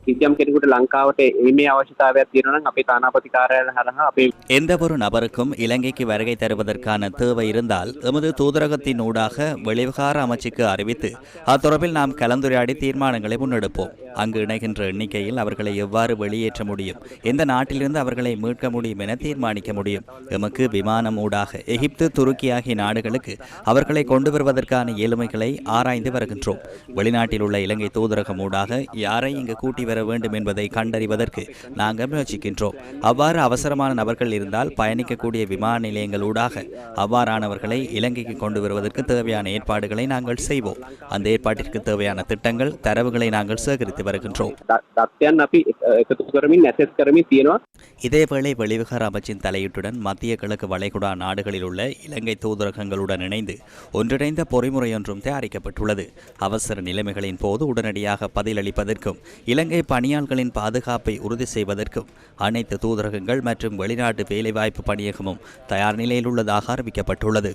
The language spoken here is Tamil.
කිසියම් කෙනෙකුට ලංකාවට එීමේ අවශ්‍යතාවයක් තියෙනවා නම් අපේ තානාපති කාර්යාලය හරහා අපේ எந்த ஒரு நபருக்கும் இலங்கைக்கு வருகை தருவதற்கான தேவை இருந்தால் எமது தூதரகத்தின் ஊடாக வெளிவிகார அமைச்சுக்கு அறிவித்து அத்தொடர்பில் நாம் கலந்துரையாடி தீர்மானங்களை முன்னெடுப்போம். அங்கு இணைகின்ற எண்ணிக்கையில் அவர்களை எவ்வாறு வெளியேற்ற முடியும், எந்த நாட்டிலிருந்து அவர்களை மீட்க முடியும் என தீர்மானிக்க முடியும். எமக்கு விமானம் ஊடாக எகிப்து, துருக்கி ஆகிய நாடுகளுக்கு அவர்களை கொண்டு வருவதற்கான இயலுமைகளை ஆராய்ந்து வருகின்றோம். வெளிநாட்டில் உள்ள இலங்கை தூதரகம் ஊடாக யாரை இங்கு கூட்டி வர வேண்டும் என்பதை கண்டறிவதற்கு நாங்கள் முயற்சிக்கின்றோம். அவ்வாறு அவசரமான நபர்கள் இருந்தால் பயணிக்கக்கூடிய விமான நிலையங்கள் ஊடாக அவ்வாறானவர்களை இலங்கைக்கு கொண்டு வருவதற்கு தேவையான ஏற்பாடுகளை நாங்கள் செய்வோம். அந்த ஏற்பாட்டிற்கு தேவையான திட்டங்கள், தரவுகளை நாங்கள் சேகரித்து வருகின்றோம். இதேவேளை வெளிவிகார அமைச்சின் தலையீட்டுடன் மத்திய கிழக்கு வளைகுடா நாடுகளில் உள்ள இலங்கை தூதரகங்களுடன் இணைந்து ஒன்றிணைந்த பொறிமுறையொன்றும் தயாரிக்கப்பட்டுள்ளது. அவசர நிலைமைகளின் போது உடனடியாக பதிலளிப்பதற்கும் இலங்கை பணியாளர்களின் பாதுகாப்பை உறுதி செய்வதற்கும் அனைத்து தூதரகங்கள் மற்றும் வெளிநாட்டு வேலைவாய்ப்பு பணியகமும் தயார் நிலையில் உள்ளதாக அறிவிக்கப்பட்டுள்ளது.